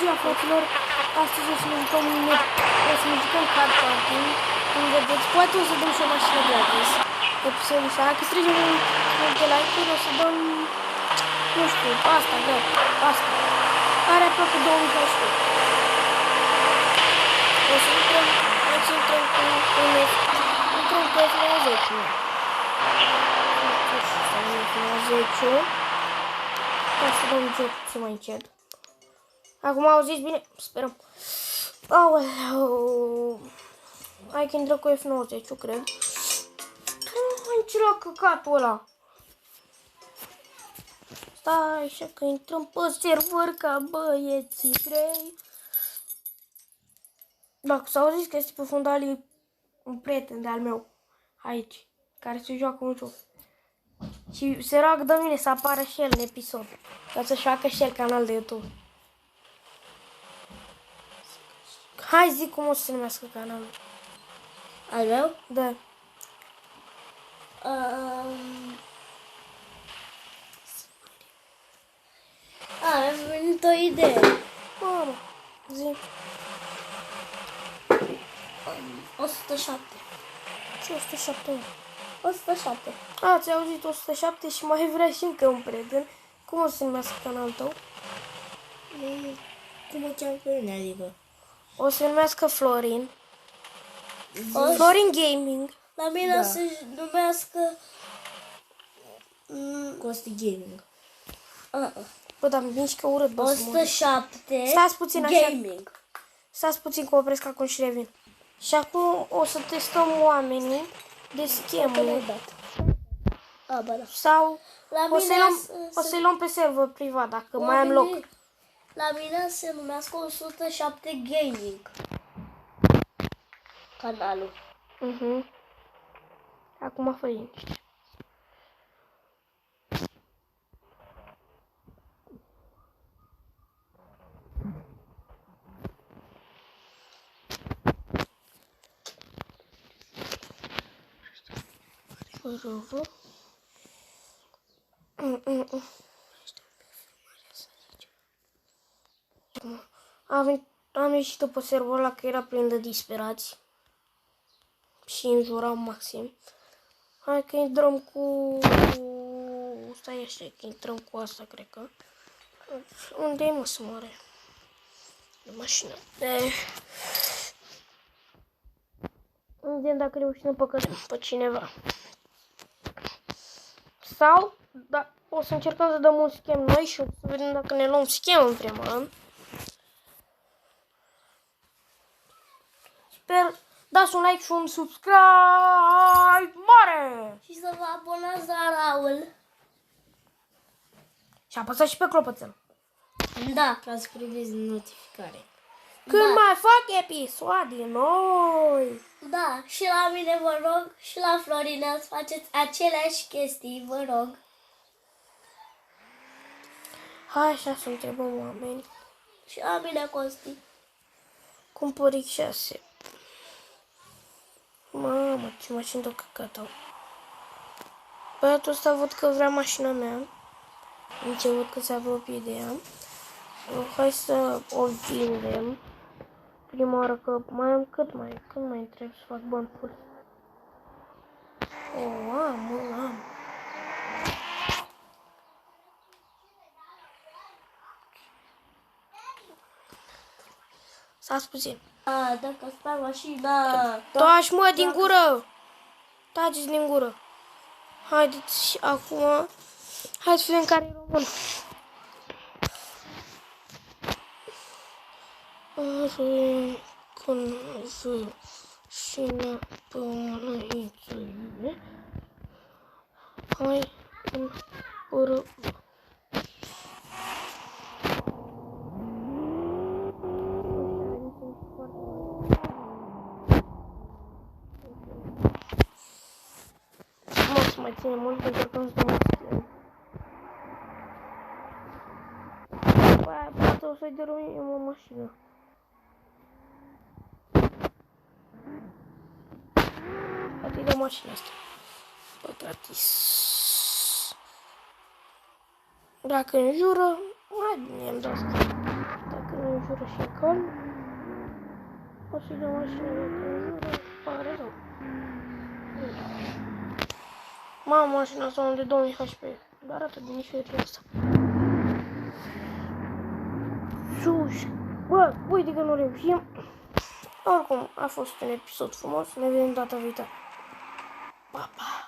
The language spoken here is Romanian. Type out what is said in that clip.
ziua, fraților! Astăzi o să ne jucăm Car Parking. Cum vedeți, poate o să dăm și o mașină gratis. Episodul ăsta, dacă strângem multe like-uri, o să dăm, nu știu, asta, asta. Are aproape 2014. O să intrăm cu F10. Ca să dăm joc ce mai încet. Acum auziți bine? Sperăm. Aoleu. Hai că intră cu F90, eu cred. Ce la căcatul ăla? Stai așa că intrăm pe server ca băieții grei. Dacă s-a auzit că este pe fundalii un prieten de-al meu aici, care se joacă un joc. Și se roagă de mine să apară și el în episod, ca să-și facă și el canal de YouTube. Hai zic cum o să se numească canalul. Al meu? Da. Am venit o idee. Mamă, zi. 107. Ce 107? 107. A, ți-ai auzit 107 și mai vrea și încă un prieten. Cum o să se numească canalul tău? Cum o cheamă pe mine, adică? O să se numească Florin. Florin Gaming. La mine o să numească Costi Gaming. Bă, dar mi că urât, bă, 107 Stați puțin așa. Gaming. Stați puțin că opresc acum și revin. Și acum o să testăm oamenii de schemuri. Ba da. Sau La o mine să-i luăm pe server privat, dacă mai am loc. La mine se numească 107 Gaming. Canalul. Acum fă liniște. Am ieșit pe serverul ăla că era plin de disperați și înjurau maxim. Hai că intrăm cu... Stai așa, că intrăm cu asta, cred că. Unde e, mă, să moare? E mașina. Vedem dacă reușim să păcălim pe cineva. Sau, da, o să încercăm să dăm un schem noi și o să vedem dacă ne luăm schem în primul rând. Sper, dați un like și un subscribe mare! Și să vă abonați la Raul. Și apăsați și pe clopoțel. Da, ca să priviți notificare. Când mai fac episoade noi. Da, și la mine vă rog, și la Florina să faceți aceleași chestii, vă rog. Hai așa să întrebăm oameni. Și la mine, Costi. Cumpăr X6. Mamă, ce mașină de căcat au. Băiatul ăsta văd că vrea mașina mea. Nici eu văd că se apropie de ea. Hai să o vindem. Prima oară că mai am cât mai trebuie să fac bani full. Am. Stați puțin. Dacă stai mașina. Taci, mă, din gură! Taci din gură. Haideți acum. Hai să vedem care e român. Când vă șina pe mânăițele. Hai în ură. Mai ține mult, încercăm să mă schimb. Poate o să-i dăruim o mașină. Poate-i dă mașina asta. Bă, gratis. Dacă înjură, mai bine îmi dau asta. Dacă nu înjură și în calm. O să-i dau mașina dacă înjură, pare rău. Mamă, mașina asta unde 2000 HP. Dar arată din nișeria asta. Sus! Bă, uite că nu reușim. Oricum, a fost un episod frumos. Ne vedem data viitoare. Pa, pa!